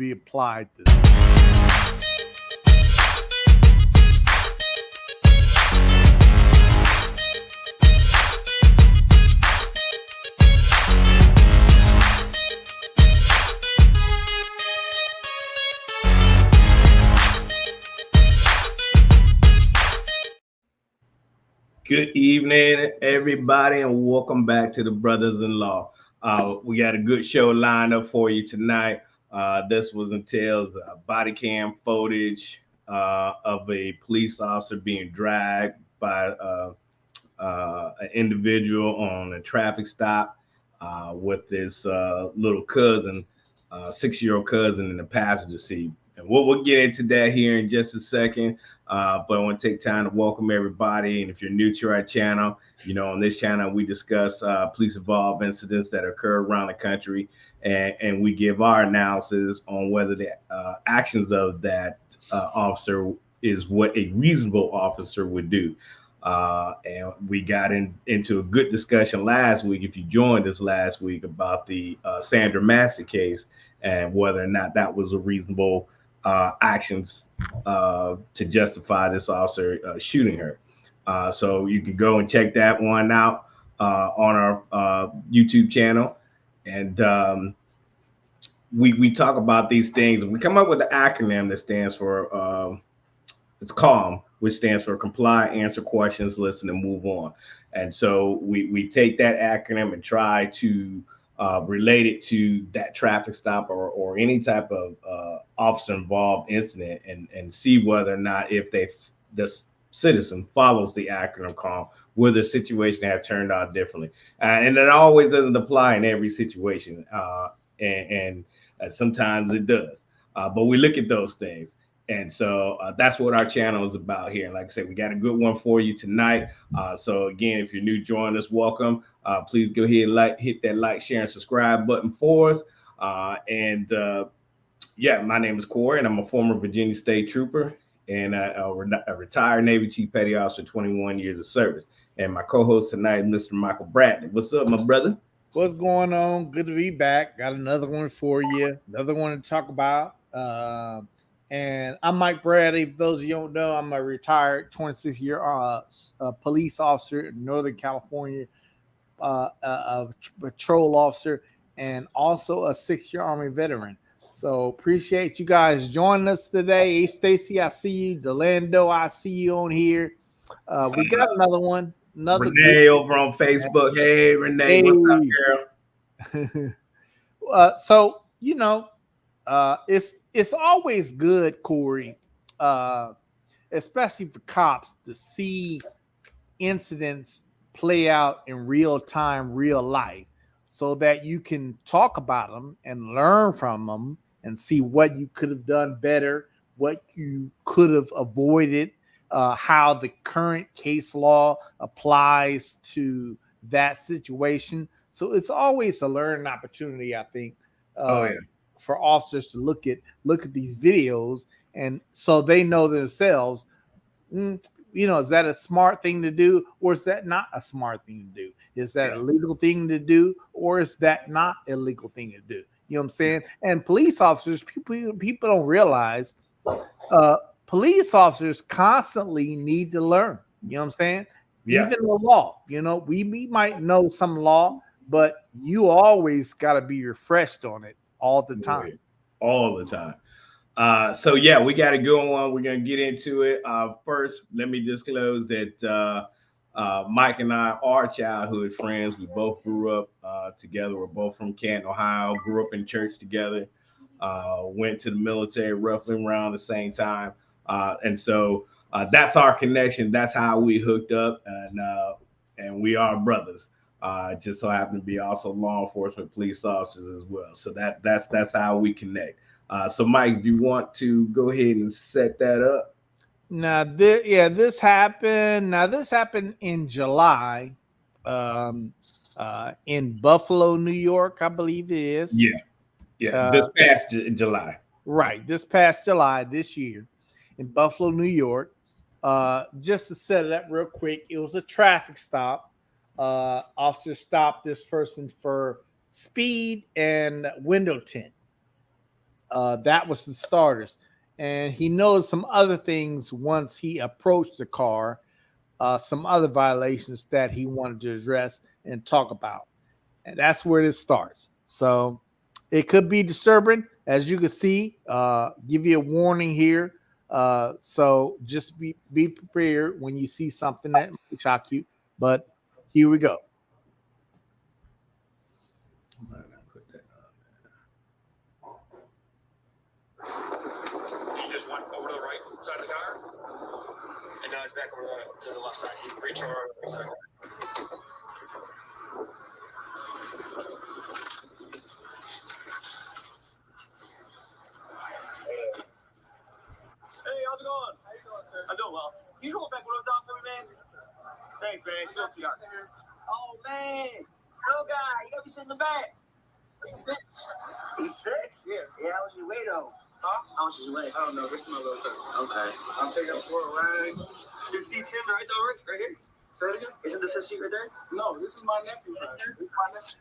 be applied to them. Good evening, everybody, and welcome back to the Brothas-in-law. We got a good show lined up for you tonight. This entails body cam footage of a police officer being dragged by an individual on a traffic stop with his little cousin, 6-year-old cousin in the passenger seat. And we'll get into that here in just a second. But I want to take time to welcome everybody. And if you're new to our channel, on this channel, we discuss police involved incidents that occur around the country. And we give our analysis on whether the actions of that officer is what a reasonable officer would do. And we got into a good discussion last week, if you joined us last week, about the Sandra Massey case and whether or not that was a reasonable actions to justify this officer shooting her. So you can go and check that one out on our YouTube channel. And we talk about these things, and we come up with the acronym that stands for it's CALM, which stands for comply, answer questions, listen, and move on. And so we take that acronym and try to relate it to that traffic stop or any type of officer involved incident and see whether or not if the citizen follows the acronym CALM, will the situation have turned out differently. And it always doesn't apply in every situation. And sometimes it does. But we look at those things. And so that's what our channel is about here. And like I said, we got a good one for you tonight. So again, if you're new, join us, welcome. Please go ahead and hit that like, share, and subscribe button for us. Yeah, my name is Corey, and I'm a former Virginia State Trooper and a retired Navy Chief Petty Officer, 21 years of service. And my co-host tonight, Mr. Michael Bradley. What's up, my brother? What's going on? Good to be back. Got another one for you. Another one to talk about. And I'm Mike Bradley. For those of you who don't know, I'm a retired 26-year police officer in Northern California, a patrol officer, and also a 6-year Army veteran. So appreciate you guys joining us today. Hey, Stacy, I see you. Delando, I see you on here. We got another one. Renee over on Facebook. Hey, Renee, hey. What's up, girl? So, it's always good, Corey, especially for cops, to see incidents play out in real time, real life, so that you can talk about them and learn from them and see what you could have done better, what you could have avoided, how the current case law applies to that situation. So it's always a learning opportunity, I think. For officers to look at these videos, and so they know themselves, is that a smart thing to do, or is that not a smart thing to do? Is that a legal thing to do, or is that not a legal thing to do? You know what I'm saying? And police officers, people don't realize, police officers constantly need to learn. You know what I'm saying? Yeah. Even the law, we might know some law, but you always got to be refreshed on it all the time. So yeah, we got a good one. We're gonna get into it. First, let me disclose that Mike and I are childhood friends. We both grew up together. We're both from Canton, Ohio. Grew up in church together. Went to the military roughly around the same time, and so that's our connection. That's how we hooked up, and we are brothers. Just so happen to be also law enforcement police officers as well. So that's how we connect. So Mike, if you want to go ahead and set that up. Now, this happened. Now, this happened in July, in Buffalo, New York, I believe it is. Yeah. This past July. Right. This past July this year in Buffalo, New York. Just to set it up real quick, it was a traffic stop. Officer stopped this person for speed and window tint. That was the starters. And he knows some other things once he approached the car, some other violations that he wanted to address and talk about. And that's where this starts. So it could be disturbing, as you can see. Give you a warning here. So just be prepared when you see something that might shock you. But here we go. He just went over to the right side of the car, and now he's back over to the left side. He reached over to the right side. Hey, how's it going? How you doing, sir? I'm doing well. Can you roll back windows down for me, man? Thanks, man. Still too dark. Oh, man. Little guy, you gotta be sitting in the back. He's 6. He's 6? Yeah. Yeah, how was your weight, though? Huh? How much is your weight? I don't know. This is my little cousin. Okay. I'm taking him for a ride. This seat's his right there, right here? Say it again? Isn't this his seat right there? No, this is my nephew.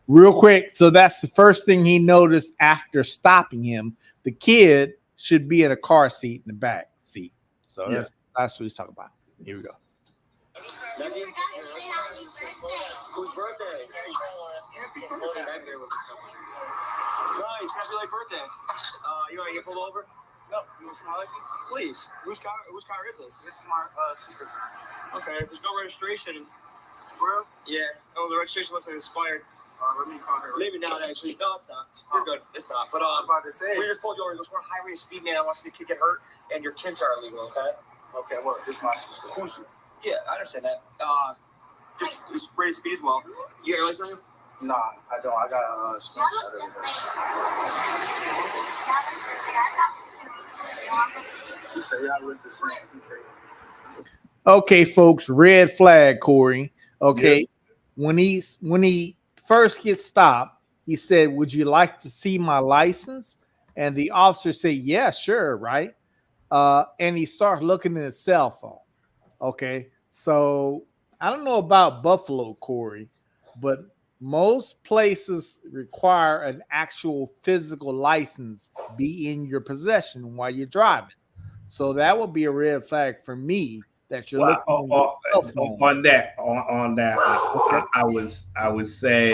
Real quick. So that's the first thing he noticed after stopping him. The kid should be in a car seat in the back seat. So that's what he's talking about. Here we go. Nephew? Whose birthday? Nice. Happy late birthday. You want to get pulled over? No. You want my license? Please. Whose car is this? This is my sister. Okay. There's no registration. For real? Yeah. Oh, the registration looks like it's expired. Let me call her. Maybe not, actually. No, it's not. You're good. It's not. But I'm about to say. We just pulled you over. You're a high rate of speed, man. I want you to get hurt, and your tints are illegal, okay? Okay, well, this is my sister. Who's you? Yeah, I understand that. Just rate of speed as well. You got your license on you? Nah, I don't. I got a screenshot of it. You say y'all look the same. Okay, folks, red flag, Corey. Okay. Yeah. When he first gets stopped, he said, "Would you like to see my license?" And the officer said, "Yeah, sure, right?" And he starts looking at his cell phone. Okay. So I don't know about Buffalo, Corey, but most places require an actual physical license be in your possession while you're driving. So that would be a red flag for me that you're looking on that. I would say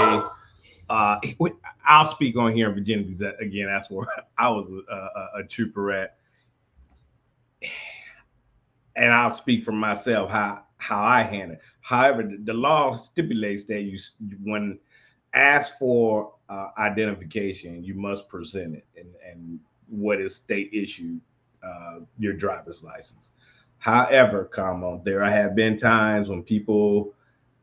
I'll speak on here in Virginia because again, that's where I was a trooper at, and I'll speak for myself how I handle it. However, the law stipulates that you when asked for identification, you must present it and what is state issued your driver's license. However, there have been times when people,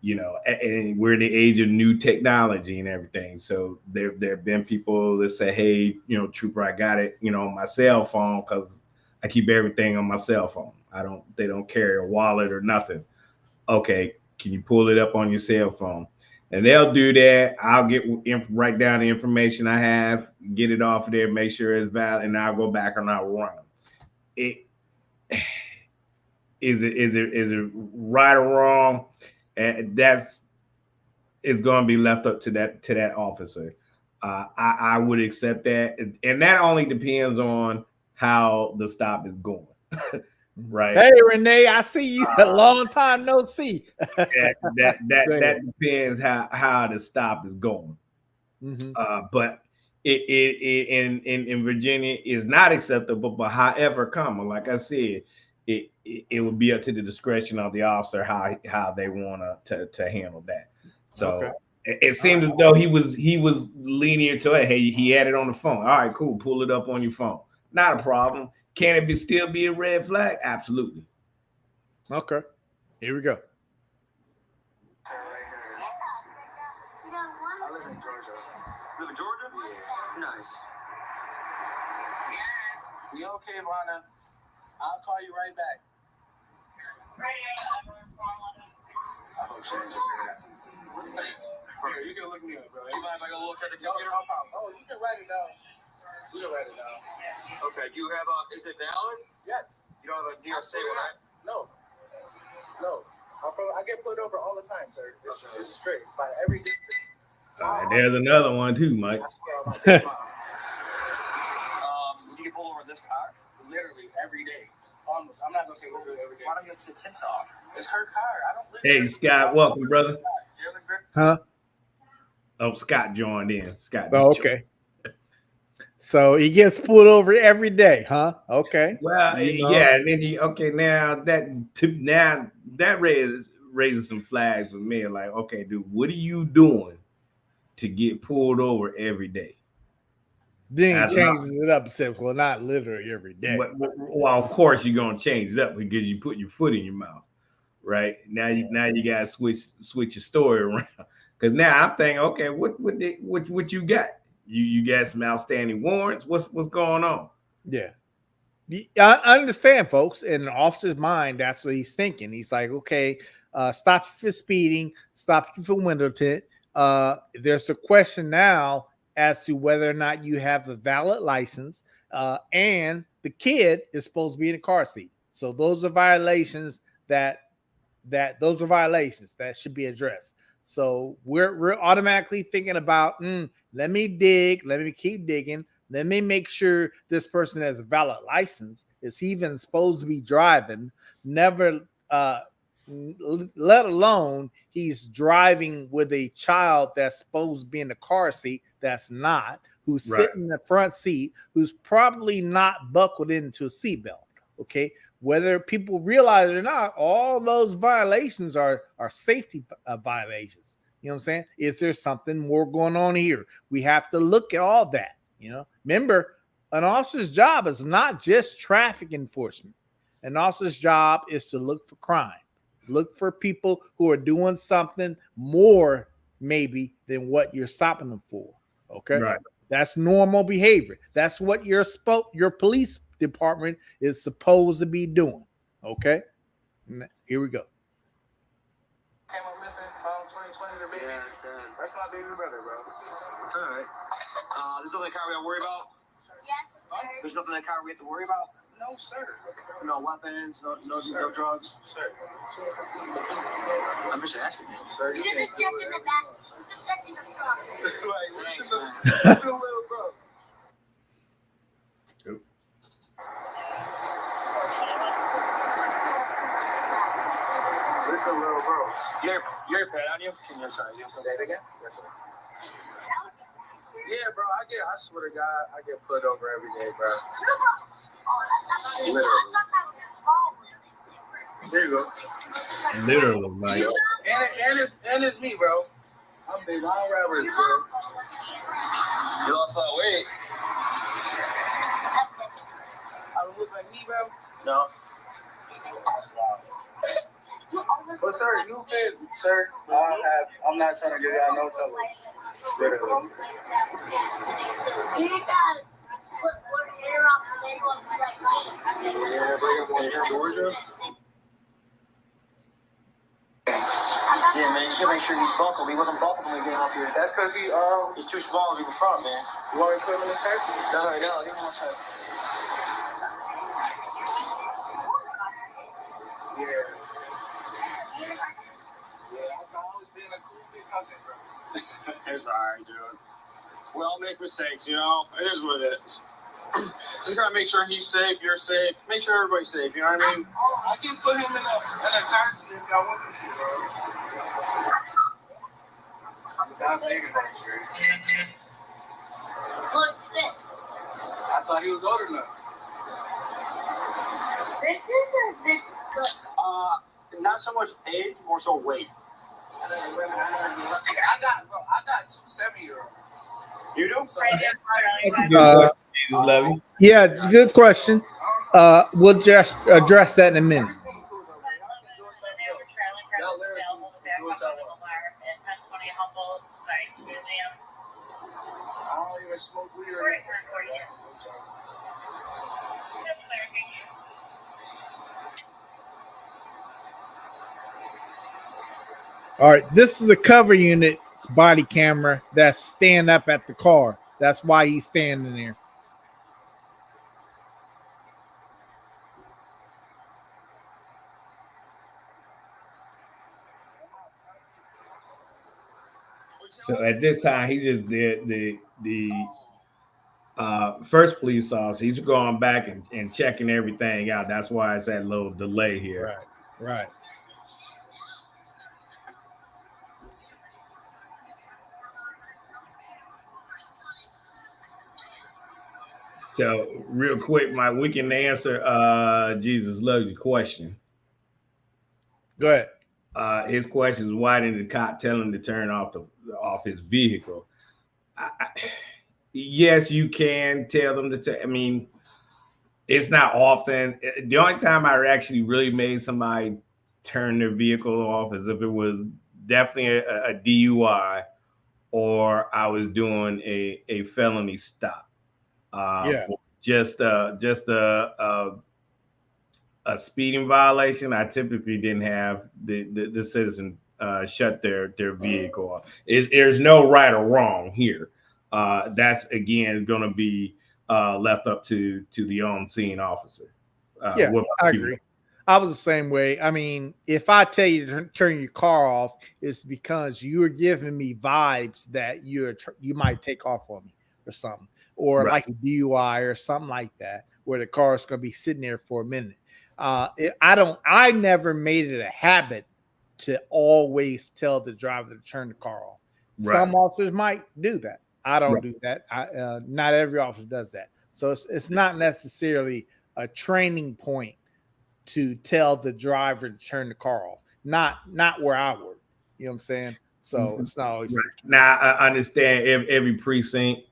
and we're in the age of new technology and everything. So there have been people that say, "Hey, trooper, I got it, on my cell phone because I keep everything on my cell phone. They don't carry a wallet or nothing." Okay, can you pull it up on your cell phone? And they'll do that. I'll write down the information I have, get it off of there, make sure it's valid, and I'll go back and I'll run them. Is it right or wrong? And it's going to be left up to that officer. I would accept that, and that only depends on how the stop is going. Right. Hey, Renee, I see you. A long time no see. that depends how the stop is going. Mm-hmm. But it in Virginia is not acceptable. But however, like I said, it would be up to the discretion of the officer how they want to handle that. So it seems as though he was lenient to it. Hey, he had it on the phone. All right, cool. Pull it up on your phone. Not a problem. Can it still be a red flag? Absolutely. Okay. Here we go. I live in Georgia. You live in Georgia? Yeah. Nice. You okay, Rhonda? I'll call you right back. I hope she didn't just hear that. Here, you can look me up, bro. You mind if I go look at the computer? Oh, you can write it down. You can write it down. Okay, do you have is it valid? Yes. You don't have a New York State one, right? No. I get pulled over all the time, sir. It's straight by every district. There's another one too, Mike. over in this car? Literally every day. Almost. I'm not gonna say literally every day. Why don't you get the tints off? It's her car. I don't live Hey, there. Scott, welcome, brother. Jaylen Griffin. Huh? Oh, Scott joined in. Scott. Oh, okay. So he gets pulled over every day, huh? Okay. Well, You know. yeah, and then now that raises some flags with me. Like, okay, dude, what are you doing to get pulled over every day? Then he changes it up and says, well, not literally every day. Well, of course you're gonna change it up because you put your foot in your mouth, right? Now you gotta switch your story around. Because now I'm thinking, okay, what you got? You got some outstanding warrants? What's going on? Yeah. I understand, folks. In an officer's mind, that's what he's thinking. He's like, okay, stop you for speeding, stop you for window tint. There's a question now as to whether or not you have a valid license, and the kid is supposed to be in a car seat. So those are violations that should be addressed. So we're automatically thinking about, let me keep digging. Let me make sure this person has a valid license. Is even supposed to be driving? Never, let alone he's driving with a child that's supposed to be in the car seat. That's not, who's sitting in the front seat, who's probably not buckled into a seatbelt. Okay. Whether people realize it or not, all those violations are safety violations. You know what I'm saying? Is there something more going on here? We have to look at all that. Remember, an officer's job is not just traffic enforcement. An officer's job is to look for crime, look for people who are doing something more maybe than what you're stopping them for. Okay, right. That's normal behavior. That's what your police department is supposed to be doing. Okay, here we go. Came up missing, found 2020 the baby. Yeah, son. That's my baby brother, bro. All right. There's nothing in the car we have to worry about? Yes, sir. There's nothing in the car we have to worry about? No, sir. No weapons, no drugs? Sir. I'm just asking you. Sir, You didn't check in the back. You just checked in the trunk. Like, Thanks, listen to little bro. Listen, little bro. You're a pet on you? Can you Say it again? Yes, sir. Yeah, bro. I swear to God, I get put over every day, bro. Literally. There you go. Literally, Mike. And it's me, bro. I'm big on rappers, bro. You lost a lot of weight. I don't look like me, bro. No. But sir, you can, sir. I'm not trying to give y'all no trouble. Literally. Yeah, bring him Georgia. Yeah, man, you gotta make sure he's buckled. He wasn't buckled when we came up here. That's because He's too small to be in front, man. you want to put him in his taxi? No, give him one sec. Yeah. I've always been a cool big cousin, bro. It's alright, dude. We all make mistakes, you know? It is what it is. Just gotta make sure he's safe, you're safe. Make sure everybody's safe, you know what I mean? I can put him in a taxi if y'all want me to, bro. I'm big enough, What's this? I thought he was old enough. 6 or 6? Not so much age, more so weight. See, I got 2 7-year-olds. You do? So Jesus love you. Yeah, good question. We'll just address that in a minute. I don't even smoke weed or anything. All right, this is the cover unit's body camera that's stand up at the car. That's why he's standing there. So at this time, he just did the first police officer. He's going back and checking everything out. That's why it's that little delay here. Right. So real quick, Mike, we can answer Jesus loves you question. Go ahead. His question is, why didn't the cop tell him to turn off his vehicle? Yes, you can tell them to. I mean, it's not often. The only time I actually really made somebody turn their vehicle off is if it was definitely a DUI or I was doing a felony stop. For just a speeding violation, I typically didn't have the citizen shut their vehicle off. There's no right or wrong here. That's again going to be left up to the on-scene officer. I agree. I was the same way. I mean, if I tell you to turn your car off, it's because you're giving me vibes that you might take off on me or something, or like a DUI or something like that, where the car is going to be sitting there for a minute. I never made it a habit to always tell the driver to turn the car off. Right. Some officers might do that. I don't do that. Not every officer does that. So it's not necessarily a training point to tell the driver to turn the car off. Not where I work. You know what I'm saying? So it's not always. Right. Now I understand every precinct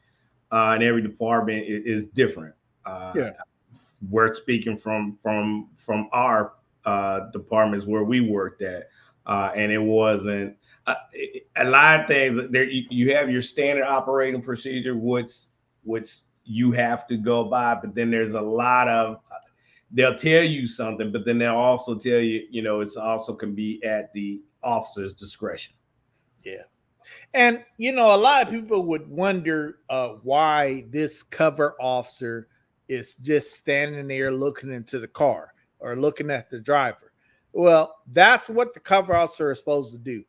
and every department is different. We're speaking from our departments where we worked at, and it wasn't a lot of things. There you have your standard operating procedure, which you have to go by, but then there's a lot of they'll tell you something, but then they'll also tell you, it's also can be at the officer's discretion. Yeah. And, a lot of people would wonder why this cover officer is just standing there looking into the car or looking at the driver. Well, that's what the cover officer is supposed to do.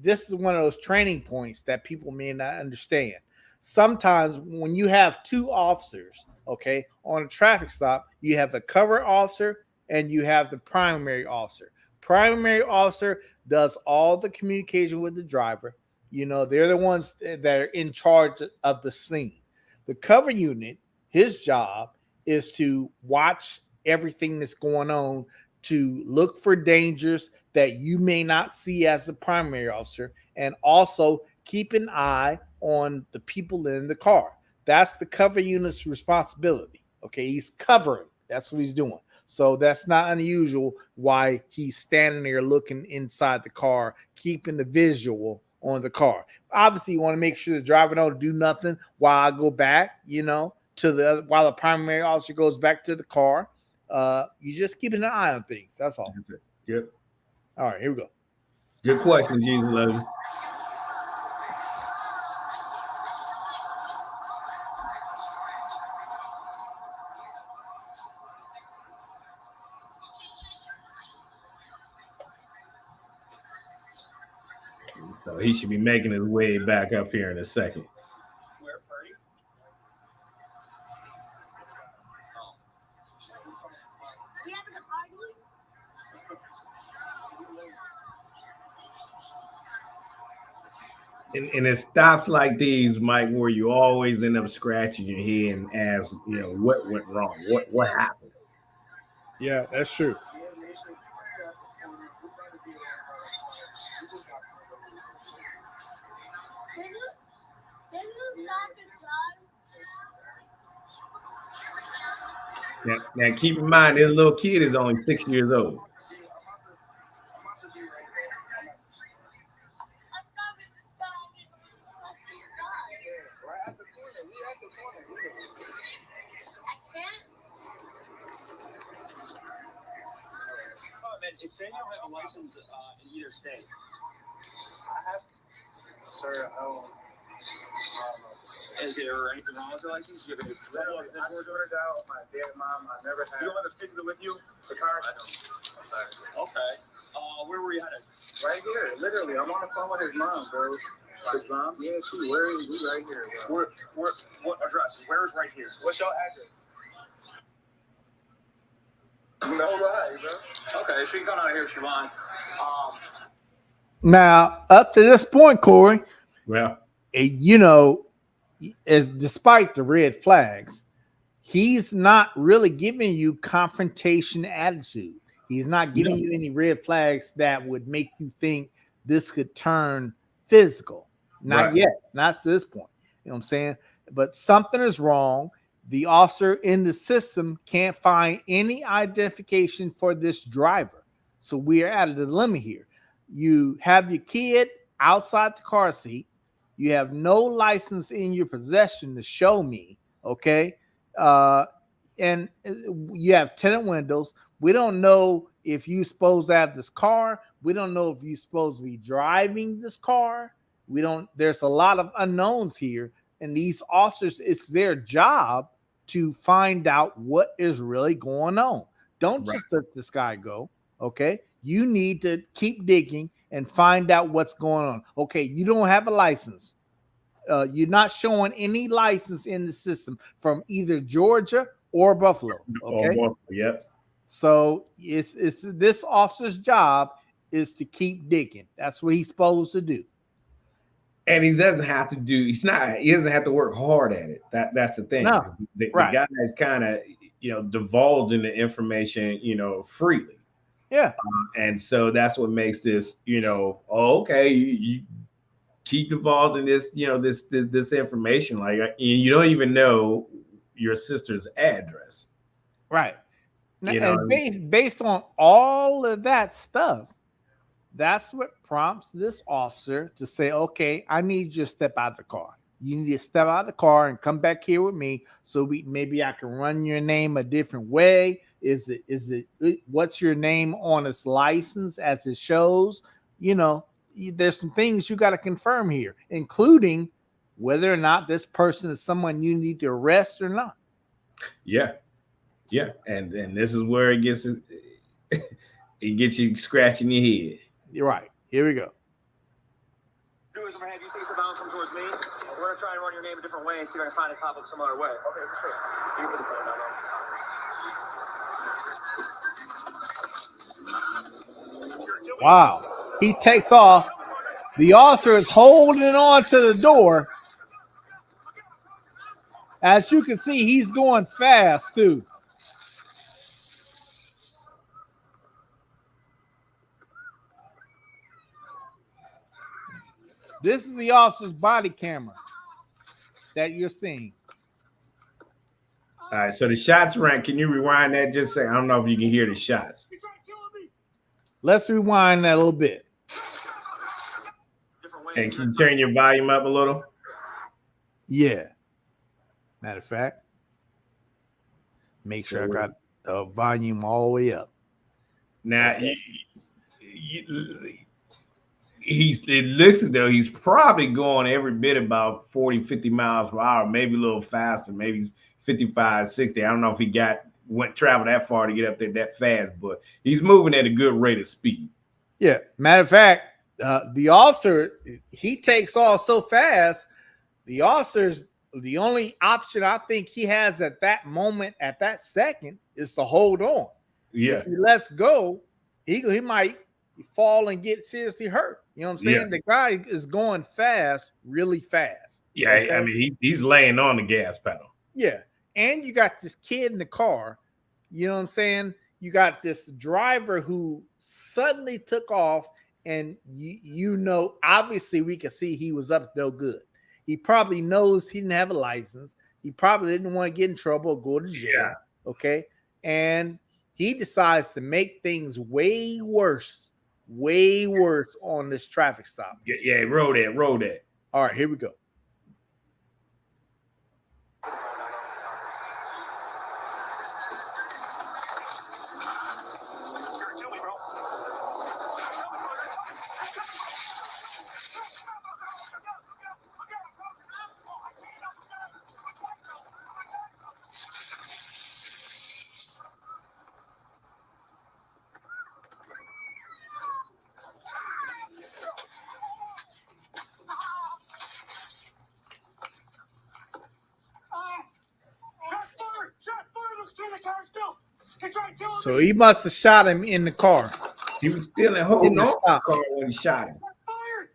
This is one of those training points that people may not understand. Sometimes when you have two officers, on a traffic stop, you have the cover officer and you have the primary officer. Primary officer does all the communication with the driver. They're the ones that are in charge of the scene. The cover unit, his job is to watch everything that's going on, to look for dangers that you may not see as the primary officer, and also keep an eye on the people in the car. That's the cover unit's responsibility. He's covering. That's what he's doing. So that's not unusual why he's standing there looking inside the car, keeping the visual on the car. Obviously, you want to make sure the driver don't do nothing while I go back, while the primary officer goes back to the car. You just keeping an eye on things. That's all. Yep. All right, here we go. Good question, Jesus loves you. So he should be making his way back up here in a second. Where party? We having a party? And it stops like these, Mike, where you always end up scratching your head and ask, what went wrong? What happened? Yeah, that's true. Now keep in mind, this little kid is only 6 years old. It's saying you don't have a license in either state. I have, sir. I don't. Is there anything wrong with your license? You have a I swear to God, my dad, mom, I never had. You don't have it physically with you? The car? I don't. I'm sorry. Okay. Where were you headed? Right here, literally. I'm on the phone with his mom, bro. His mom? Yeah, she wearing we right here. Bro. What address? Where is right here? What's your address? No lie, bro. Okay, she can come out here if she wants. Now, up to this point, Corey, Well, you know, is despite the red flags, he's not really giving you confrontation attitude. He's not giving you any red flags that would make you think this could turn physical. Not yet, not to this point. You know what I'm saying? But something is wrong. The officer in the system can't find any identification for this driver. So we are at a dilemma here. You have your kid outside the car seat. You have no license in your possession to show me. Okay. And you have tinted windows. We don't know if you're supposed to have this car. We don't know if you're supposed to be driving this car. There's a lot of unknowns here. And these officers, it's their job to find out what is really going on. Don't just let this guy go. Okay. You need to keep digging and find out what's going on. Okay. You don't have a license. You're not showing any license in the system from either Georgia or Buffalo. Okay. Yep. So it's this officer's job is to keep digging. That's what he's supposed to do. And he doesn't have to do. He doesn't have to work hard at it. That's the thing. No. The guy is kind of divulging the information freely. Yeah. And so that's what makes this okay. You keep divulging this this information, like you don't even know your sister's address. Right. And based on all of that stuff, that's what prompts this officer to say, okay, I need you to step out of the car. You need to step out of the car and come back here with me so maybe I can run your name a different way. Is it what's your name on its license as it shows? There's some things you got to confirm here, including whether or not this person is someone you need to arrest or not. Yeah. And this is where it gets you scratching your head. You're right. Here we go. Do is I'm gonna have you say something, come towards me. We're gonna try and run your name a different way and see if I can find it pop up some other way. Okay, for sure. You put the phone down. Wow. He takes off. The officer is holding on to the door. As you can see, he's going fast too. This is the officer's body camera that you're seeing. All right, so the shots rang. Can you rewind that? Just say, I don't know if you can hear the shots. Let's rewind that a little bit. And can you turn your volume up a little? Yeah. Matter of fact, make sure I got the volume all the way up. Now, it looks as though he's probably going every bit about 40, 50 miles per hour, maybe a little faster, maybe 55, 60. I don't know if he traveled that far to get up there that fast, but he's moving at a good rate of speed. Yeah. Matter of fact, the officer, he takes off so fast, the only option I think he has at that moment, at that second, is to hold on. Yeah. If he lets go, he might fall and get seriously hurt. You know what I'm saying? Yeah. The guy is going fast, really fast. Yeah, okay? I mean, he's laying on the gas pedal. Yeah. And you got this kid in the car. You know what I'm saying? You got this driver who suddenly took off, and obviously we can see he was up to no good. He probably knows he didn't have a license. He probably didn't want to get in trouble or go to jail. Yeah. Okay. And he decides to make things way worse on this traffic stop. Yeah, roll that. All right, here we go. Get in the car still. He's trying to kill me. So he must have shot him in the car. He was still holding In the on to the stop. car when he shot him. Fired.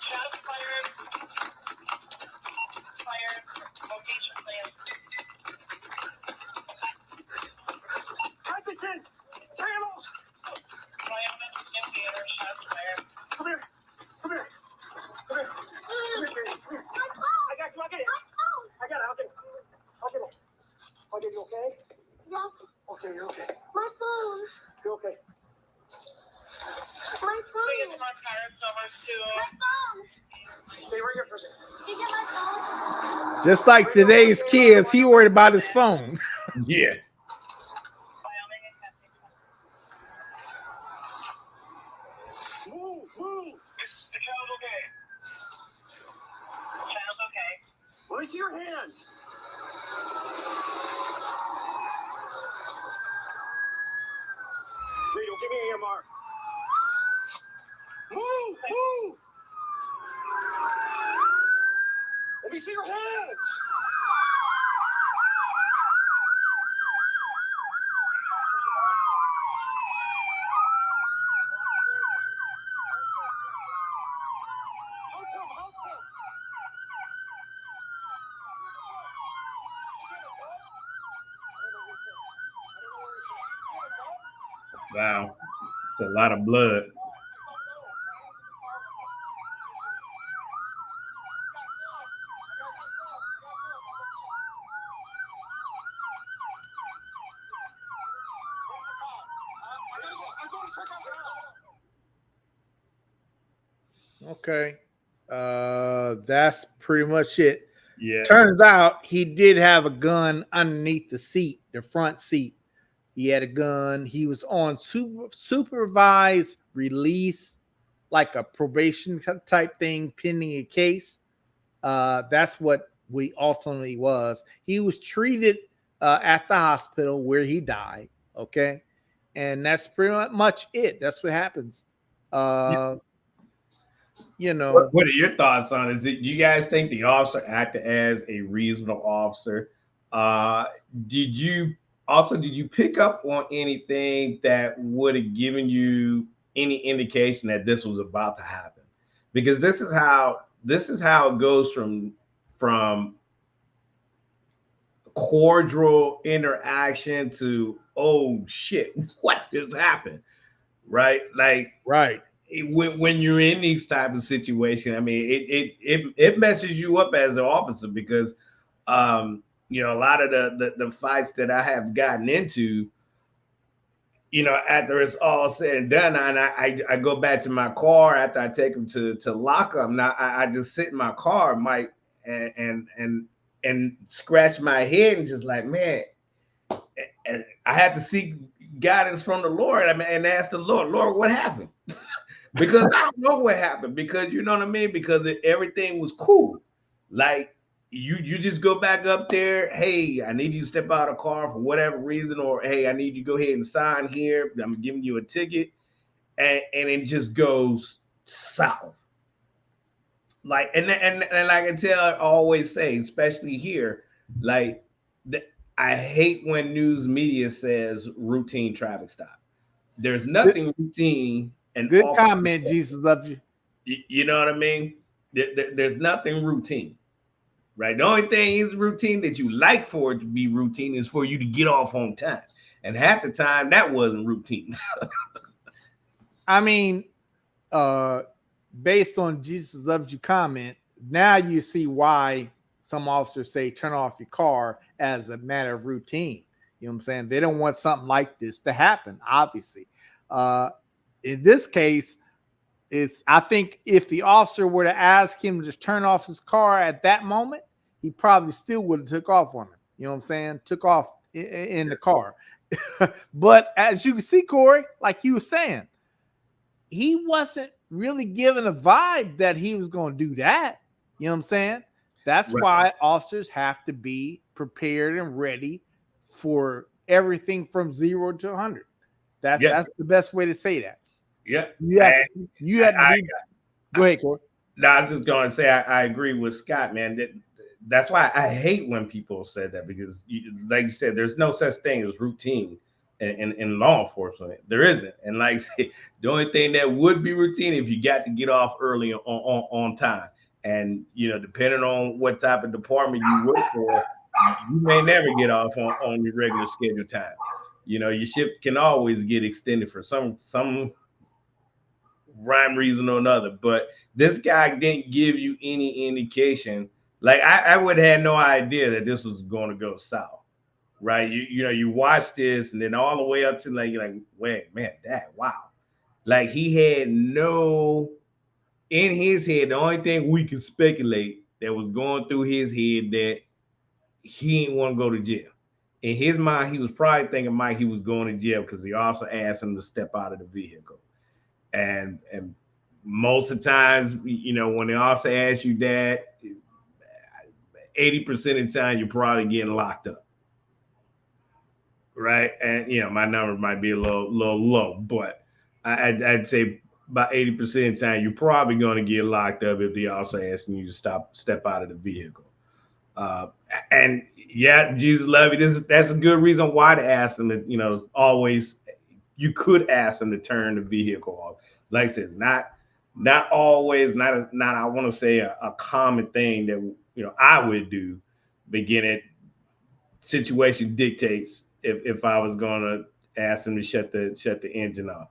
Shots fired. Fired. Location plan. Hudson. Ramos. Wyoming, theater, shots fired. Come here. Come here. Come here. Come here, Katie. Come here. I got you. I'll get it. I got it. I'll get it. I'll get it. I'll get you okay? Yes, Okay, you're okay. my phone. You're okay. My phone. We get my tires over to. My phone. Stay right here for a second. Did you get my phone? Just like today's kids, he worried about his phone. Yeah. Wyoming and Texas. Move, move. The child's okay. Child's okay. Let me see your hands. Rito, give me an EMR. Move, move. Let me see your hands. Help him, help him. Wow. It's a lot of blood. Okay. That's pretty much it. Yeah. Turns out he did have a gun underneath the seat, the front seat. He had a gun. He was on supervised release, like a probation type thing, pending a case. That's what we ultimately was. He was treated at the hospital where he died. Okay. And that's pretty much it. That's what happens. You know, What are your thoughts on it? Do you guys think the officer acted as a reasonable officer? Did you pick up on anything that would have given you any indication that this was about to happen? Because this is how it goes from cordial interaction to, oh shit, what just happened? Right? Like, right. When you're in these type of situations, I mean, it messes you up as an officer because, you know, a lot of the fights that I have gotten into, you know, after it's all said and done, and I go back to my car after I take them to lock up. Now I just sit in my car, Mike, and scratch my head and just like, man, and I had to seek guidance from the Lord. I mean, and ask the Lord, what happened? Because I don't know what happened. Because you know what I mean. Because everything was cool. Like you just go back up there. Hey, I need you to step out of the car for whatever reason, or hey, I need you to go ahead and sign here. I'm giving you a ticket, and it just goes south. Like and I can tell, I always say, especially here, like I hate when news media says routine traffic stop. There's nothing routine. And good comment, Jesus loves you. You know what I mean? There's nothing routine, right? The only thing is routine that you like for it to be routine is for you to get off on time. And half the time that wasn't routine. I mean, based on Jesus loves you comment, now you see why some officers say turn off your car as a matter of routine. You know what I'm saying? They don't want something like this to happen, obviously. In this case, I think if the officer were to ask him to just turn off his car at that moment, he probably still would have took off on him. You know what I'm saying? Took off in the car. But as you can see, Corey, like you were saying, he wasn't really given a vibe that he was going to do that. You know what I'm saying? That's right. Why officers have to be prepared and ready for everything from 0 to 100. That's the best way to say that. Yeah. You had to go ahead, Corey. No, I was just going to say I agree with Scott, man. that's why I hate when people said that, because like you said, there's no such thing as routine in law enforcement. There isn't. And like I said, the only thing that would be routine if you got to get off early on time. And, you know, depending on what type of department you work for, you may never get off on your regular scheduled time. You know, your shift can always get extended for some rhyme, reason or another. But this guy didn't give you any indication. Like I would have had no idea that this was going to go south, right? You know, you watch this and then all the way up to like, you're like, wait, man, wow. Like he had no, in his head, the only thing we could speculate that was going through his head that he didn't want to go to jail. In his mind, he was probably thinking Mike, he was going to jail because he also asked him to step out of the vehicle. And most of the times, you know, when they also ask you that, 80% of the time, you're probably getting locked up. Right. And, you know, my number might be a little low, but I'd say about 80% of the time, you're probably going to get locked up if they also asking you to step out of the vehicle. And yeah, Jesus love you. That's a good reason why to ask them to, you know, always, you could ask them to turn the vehicle off. Like I said, it's not always, not I want to say a common thing that, you know, I would do. Beginning situation dictates if I was going to ask them to shut the engine off.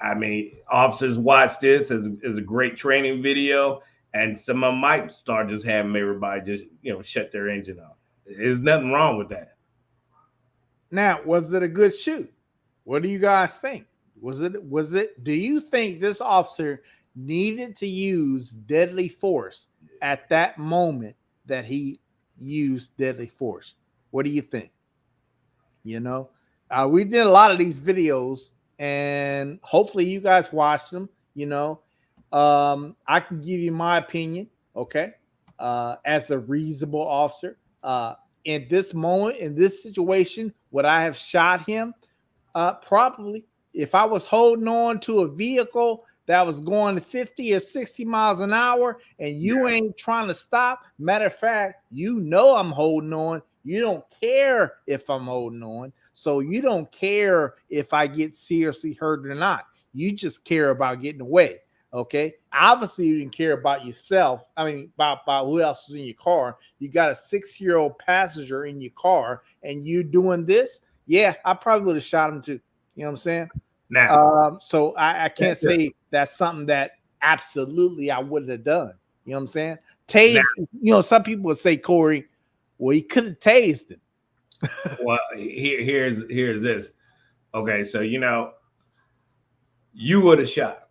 I mean, officers watch this as a great training video, and some of them might start just having everybody just, you know, shut their engine off. There's nothing wrong with that. Now, was it a good shoot? What do you guys think? Was it, do you think this officer needed to use deadly force at that moment that he used deadly force? What do you think? You know, we did a lot of these videos and hopefully you guys watched them. You know, I can give you my opinion. Okay. As a reasonable officer, in this moment, in this situation, would I have shot him? Probably. If I was holding on to a vehicle that was going 50 or 60 miles an hour and you ain't trying to stop, matter of fact, you know I'm holding on. You don't care if I'm holding on. So you don't care if I get seriously hurt or not. You just care about getting away. Okay. Obviously, you didn't care about yourself. I mean, about who else was in your car. You got a 6-year-old passenger in your car and you doing this. Yeah, I probably would have shot him too. You know what I'm saying? Now, so I can't say that's something that absolutely I would have done. You know what I'm saying? Tase, you know, some people would say, Corey, well, he could have tased him. Well, here's this. Okay, so, you know, you would have shot him.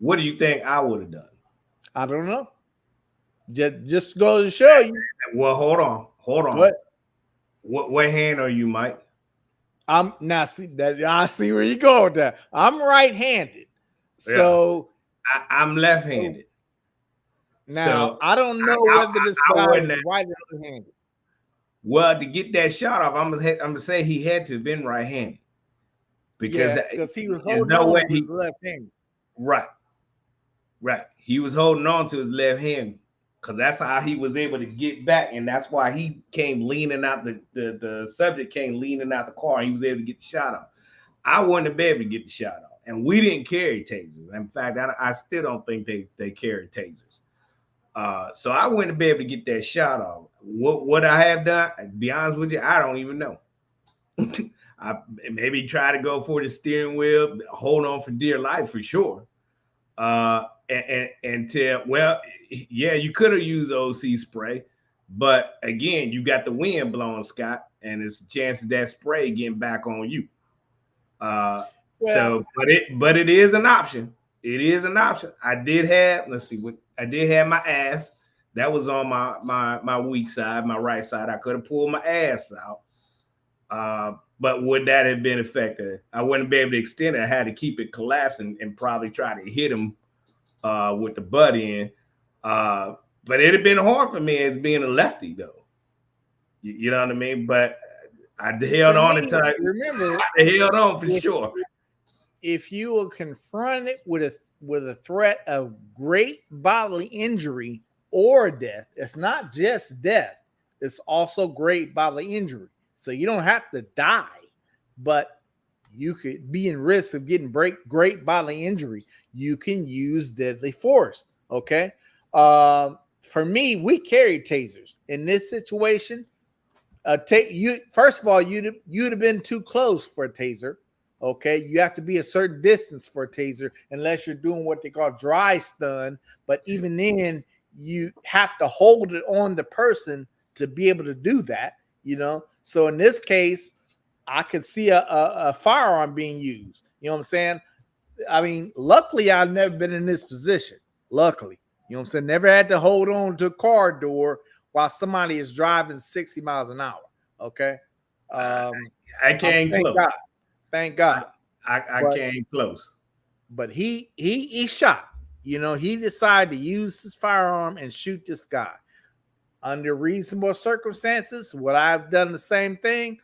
What do you think I would have done? I don't know. Just go to show you. Well, hold on. What? What hand are you, Mike? Now see that I see where you go with that. I'm right-handed, so I'm left-handed. Now so I don't know whether this guy is right or left-handed. Well, to get that shot off, I'm gonna say he had to have been right-handed because he was holding on to his left hand. Right. He was holding on to his left hand because that's how he was able to get back, and that's why he came leaning out. The subject came leaning out the car. And he was able to get the shot off. I wouldn't have been able to get the shot off, and we didn't carry tasers. In fact, I still don't think they carry tasers. So I wouldn't have been able to get that shot off. What I have done, to be honest with you, I don't even know. I maybe try to go for the steering wheel, hold on for dear life for sure. And tell, well, yeah, you could have used OC spray, but again, you got the wind blowing, Scott, and it's a chance of that spray getting back on you. But it is an option. It is an option. I did have my ass. That was on my weak side, my right side. I could have pulled my ass out. But would that have been effective? I wouldn't be able to extend it. I had to keep it collapsing and probably try to hit him with the butt end. But it'd have been hard for me as being a lefty, though. You know what I mean? But I held on the time. Remember, I held on for sure. If you were confronted with a threat of great bodily injury or death. It's not just death. It's also great bodily injury. So you don't have to die, but you could be in risk of getting great bodily injury. You can use deadly force. Okay. For me, we carried tasers in this situation. First of all, you'd have been too close for a taser. Okay, you have to be a certain distance for a taser unless you're doing what they call dry stun. But even then, you have to hold it on the person to be able to do that. So in this case, I could see a firearm being used. You know what I'm saying? I mean, luckily, I've never been in this position. Luckily, you know what I'm saying? Never had to hold on to a car door while somebody is driving 60 miles an hour. Okay. I came close. God. Thank God. I came close. But he shot. He decided to use his firearm and shoot this guy. Under reasonable circumstances, would I have done the same thing?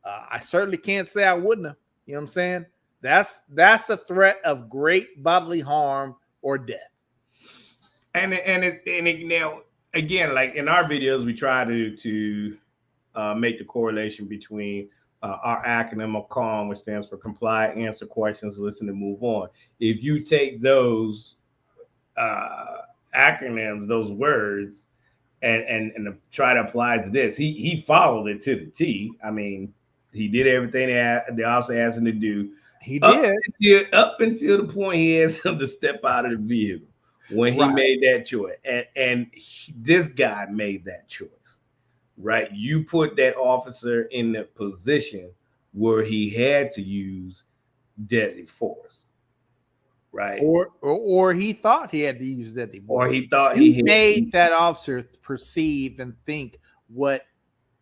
I certainly can't say I wouldn't have. You know what I'm saying? That's a threat of great bodily harm or death. And it now again, like in our videos, we try to make the correlation between our acronym of CALM, which stands for comply, answer questions, listen, and move on. If you take those acronyms, those words, and try to apply to this, he followed it to the T. I mean, he did everything the officer asked him to do. He did up until the point he asked him to step out of the vehicle when he made that choice, and this guy made that choice. Right, you put that officer in the position where he had to use deadly force, right? Or he thought he had to use deadly force. Or he thought he made that officer perceive and think what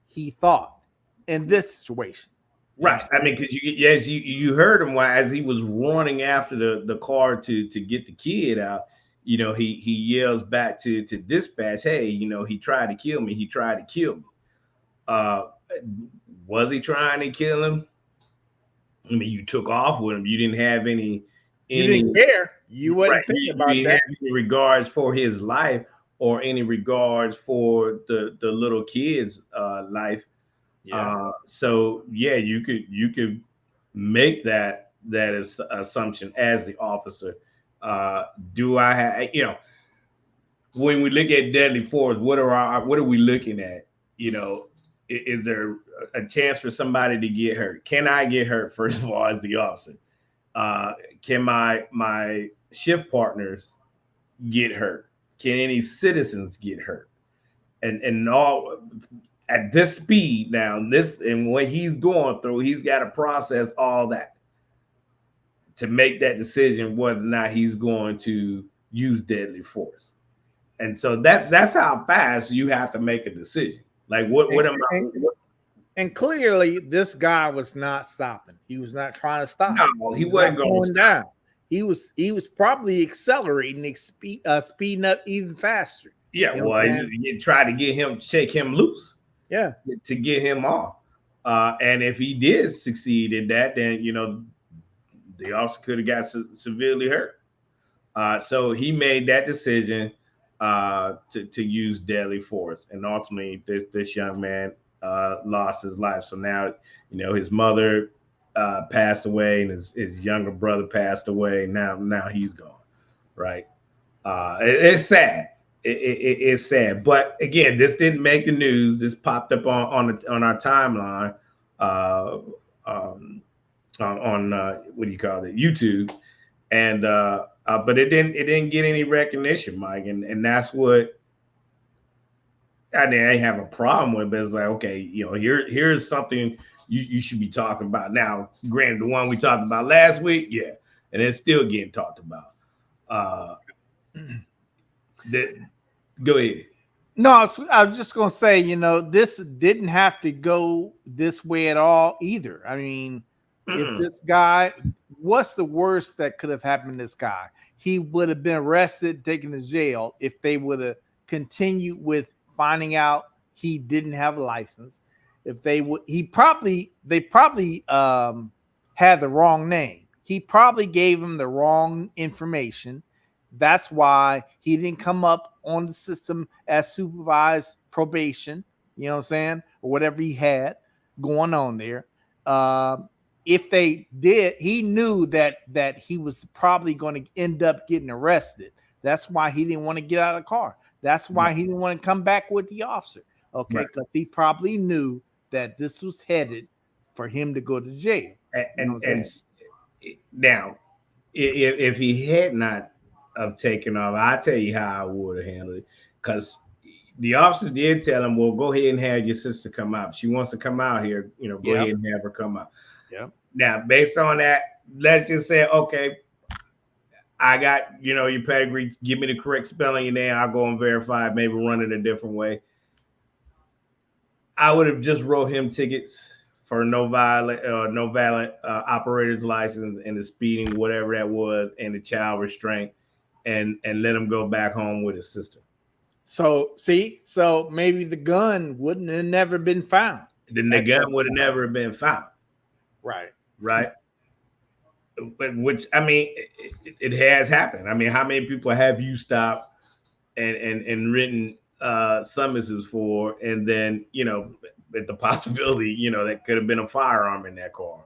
he thought in this situation. Right. I mean, because you heard him as he was running after the car to get the kid out. He yells back to dispatch, hey, he tried to kill me. He tried to kill me. Was he trying to kill him? I mean, you took off with him. You didn't have any you didn't care. You wasn't thinking about that. Have any regards for his life or any regards for the little kid's life. Yeah. You could make that assumption as the officer. Do I have, when we look at deadly force, what are we looking at? Is there a chance for somebody to get hurt? Can I get hurt, first of all, as the officer? Can my shift partners get hurt? Can any citizens get hurt? And all at this speed now, and what he's going through, he's got to process all that to make that decision whether or not he's going to use deadly force. And so that's how fast you have to make a decision. Like what am I? And clearly, this guy was not stopping. He was not trying to stop. No, he wasn't going down. He was probably accelerating, speeding up even faster. Yeah, you try to shake him loose. Yeah, to get him off. And if he did succeed in that, then the officer could have got severely hurt. So he made that decision to use deadly force, and ultimately this young man lost his life. So now his mother passed away, and his younger brother passed away. Now he's gone. Right? It's sad. It's sad, but again, this didn't make the news. This popped up on our timeline on what do you call it, YouTube, and but it didn't get any recognition, Mike, and that's what I didn't have a problem with. But it's like, okay, here's something you should be talking about now. Granted, the one we talked about last week, yeah, and it's still getting talked about. Go ahead. No, I was just going to say, this didn't have to go this way at all either. I mean, if this guy, what's the worst that could have happened to this guy? He would have been arrested, taken to jail if they would have continued with finding out he didn't have a license. If they probably had the wrong name. He probably gave him the wrong information. That's why he didn't come up on the system as supervised probation, you know what I'm saying, or whatever he had going on there. If they did, he knew that he was probably going to end up getting arrested. That's why he didn't want to get out of the car. That's why he didn't want to come back with the officer. Okay, because he probably knew that this was headed for him to go to jail. And now, if he had not have taken off, I'll tell you how I would have handled it. Because the officer did tell him, well, go ahead and have your sister come out. If she wants to come out here, go ahead and have her come out. Yeah. Now, based on that, let's just say, okay, I got, your pedigree. Give me the correct spelling of your name. I'll go and verify it, maybe run it a different way. I would have just wrote him tickets for no valid operator's license and the speeding, whatever that was, and the child restraint, and let him go back home with his sister. So maybe the gun wouldn't have never been found. Then the gun would have never been found. Right. Which, I mean, it has happened. I mean, how many people have you stopped and written summonses for, and then, with the possibility, that could have been a firearm in that car?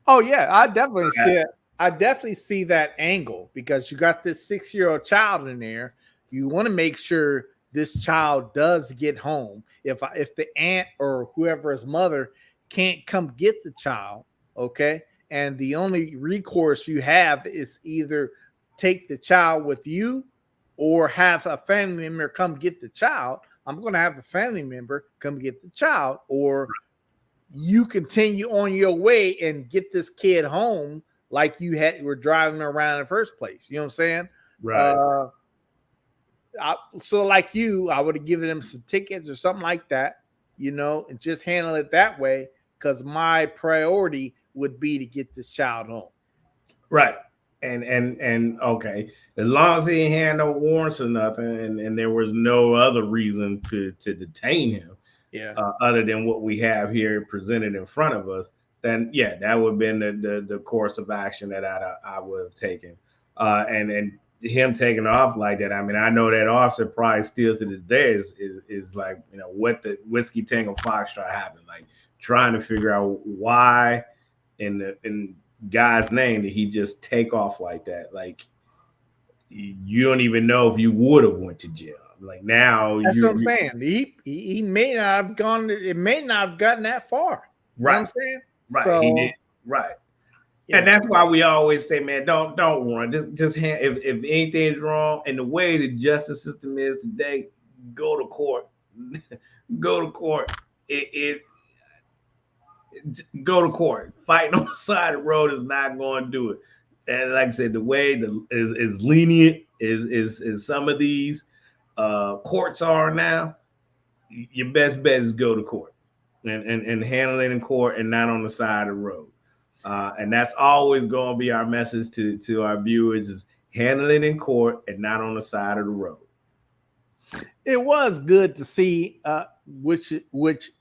Oh yeah, I definitely see that angle, because you got this 6-year-old child in there. You want to make sure this child does get home. If the aunt or whoever's mother can't come get the child, okay, and the only recourse you have is either take the child with you or have a family member come get the child. I'm going to have a family member come get the child, or you continue on your way and get this kid home like you were driving around in the first place. You know what I'm saying? Right. So like I would have given them some tickets or something like that, and just handle it that way, because my priority would be to get this child home. Right. And okay, as long as he had no warrants or nothing, and there was no other reason to detain him, other than what we have here presented in front of us, then that would have been the course of action that I would have taken. And him taking off like that, I mean, I know that officer probably still to this day is like, what the Whiskey Tango Foxtrot happened, like trying to figure out why in guy's name did he just take off like that. Like, you don't even know if you would have went to jail. Like, now that's what I'm saying. He may not have gone. It may not have gotten that far. Right. You know what I'm saying? Right. So, he did. Right. And that's why we always say, man, don't run. Just if anything's wrong, and the way the justice system is today, go to court. Go to court. Go to court. Fighting on the side of the road is not going to do it. And like I said, the way is lenient is some of these courts are now. Your best bet is go to court and handle it in court and not on the side of the road. And that's always going to be our message to our viewers: is handle it in court and not on the side of the road. It was good to see, which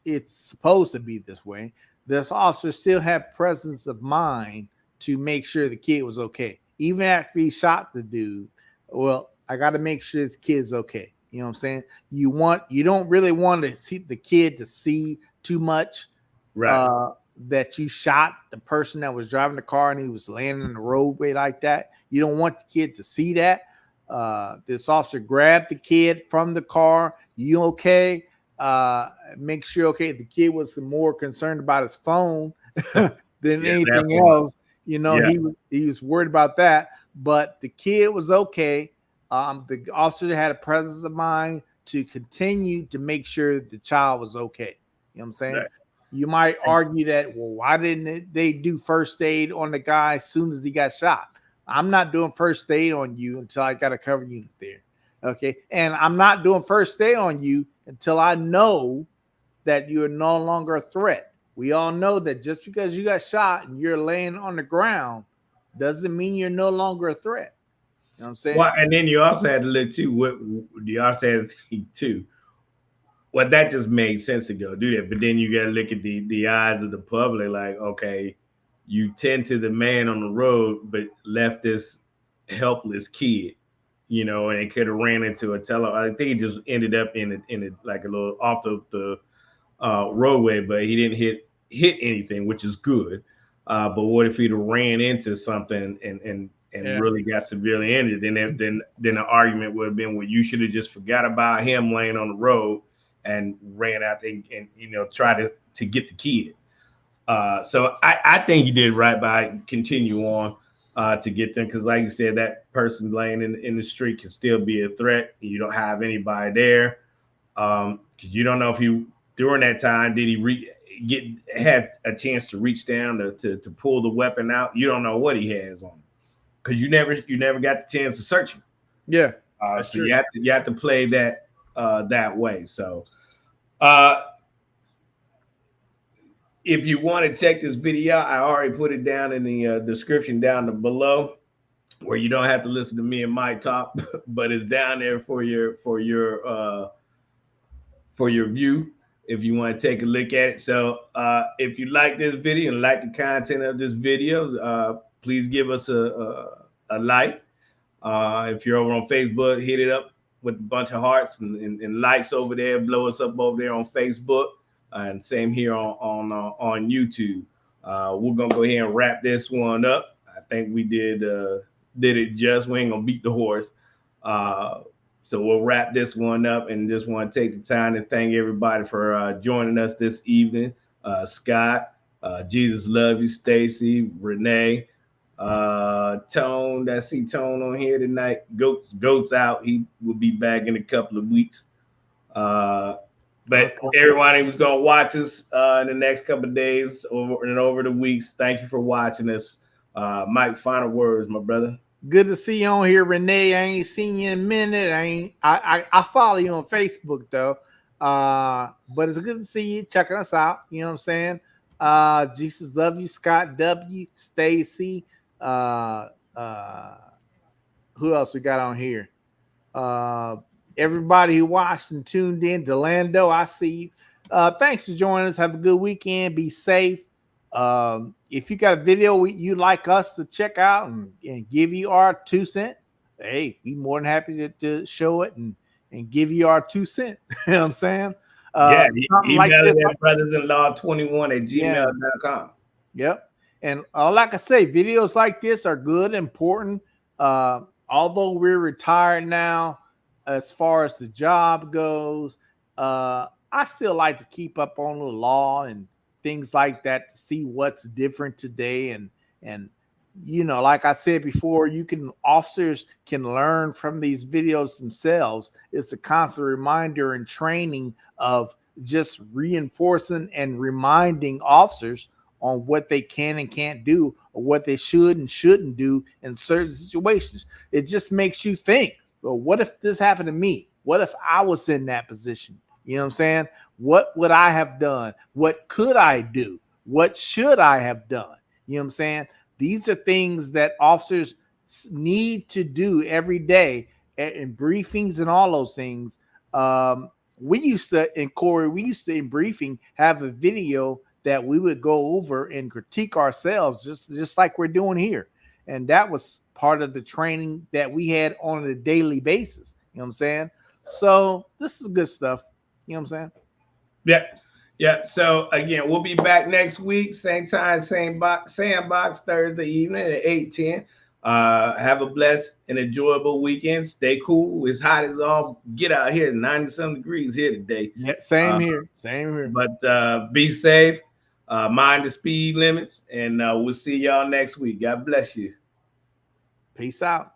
it's supposed to be this way. This officer still had presence of mind to make sure the kid was okay, even after he shot the dude. Well, I got to make sure this kid's okay. You know what I'm saying? You don't really want to see the kid to see too much, right? That you shot the person that was driving the car and he was laying in the roadway like that. You don't want the kid to see that. This officer grabbed the kid from the car. You okay? Make sure, okay, the kid was more concerned about his phone than anything else. He was worried about that, but the kid was okay. The officer had a presence of mind to continue to make sure the child was okay. You know what I'm saying? Right. You might argue that, well, why didn't they do first aid on the guy as soon as he got shot? I'm not doing first aid on you until I got a cover unit there. Okay. And I'm not doing first aid on you until I know that you're no longer a threat. We all know that just because you got shot and you're laying on the ground doesn't mean you're no longer a threat. You know what I'm saying? Well, and then you also had to look too. What you also had to think too. Well, that just made sense to go do that. But then you got to look at the eyes of the public. Like, okay, you tend to the man on the road, but left this helpless kid you know, and it could have ran into a I think he just ended up in it like a little off the roadway, but he didn't hit anything, which is good. But what if he'd have ran into something and really got severely injured? Then the argument would have been, well, you should have just forgot about him laying on the road and ran out there and you know try to get the kid. So I think you did right by continue on to get them, because like you said, that person laying in the street can still be a threat. You don't have anybody there, because you don't know if he during that time did he had a chance to reach down to pull the weapon out. You don't know what he has on him, because you never got the chance to search him. Yeah. So true. you have to play that that way. So if you want to check this video, I already put it down in the description down below, where you don't have to listen to me and Mike talk, but it's down there for your view if you want to take a look at it. So if you like this video and like the content of this video, please give us a like. If you're over on Facebook, hit it up with a bunch of hearts and likes over there. Blow us up over there on Facebook, and same here on YouTube. We're gonna go ahead and wrap this one up. I think we did it just. We ain't gonna beat the horse. So we'll wrap this one up, and just want to take the time to thank everybody for joining us this evening. Scott, Jesus love you, Stacy, Renee, Tone. I see Tone on here tonight. Goats out. He will be back in a couple of weeks. But everybody who's gonna watch us in the next couple of days over the weeks, thank you for watching us. Mike, final words, my brother. Good to see you on here, Renee. I ain't seen you in a minute. I follow you on Facebook though. But it's good to see you checking us out. You know what I'm saying? Jesus love you, Scott W, Stacy. Who else we got on here? Everybody who watched and tuned in, Delando, I see you. Thanks for joining us. Have a good weekend. Be safe. If you got a video you'd like us to check out and give you our 2 cents, hey, we more than happy to show it and give you our 2 cents. You know what I'm saying? Email like it Brothas-in-law 21@gmail.com. Yep. And like I say, videos like this are good, important. Although we're retired now, as far as the job goes, I still like to keep up on the law and things like that to see what's different today. And you know, like I said before, officers can learn from these videos themselves. It's a constant reminder and training of just reinforcing and reminding officers on what they can and can't do, or what they should and shouldn't do in certain situations. It just makes you think, well, what if this happened to me? What if I was in that position? You know what I'm saying? What would I have done? What could I do? What should I have done? You know what I'm saying? These are things that officers need to do every day in briefings and all those things. We used to in briefing have a video that we would go over and critique ourselves just like we're doing here. And that was part of the training that we had on a daily basis. You know what I'm saying? So this is good stuff. You know what I'm saying? Yeah. So again, we'll be back next week, same time, same sandbox, Thursday evening at 8:10. Have a blessed and enjoyable weekend. Stay cool. It's hot as all get out here. 90-some degrees here today. Yeah, same here. But be safe. Mind the speed limits, and we'll see y'all next week. God bless you. Peace out.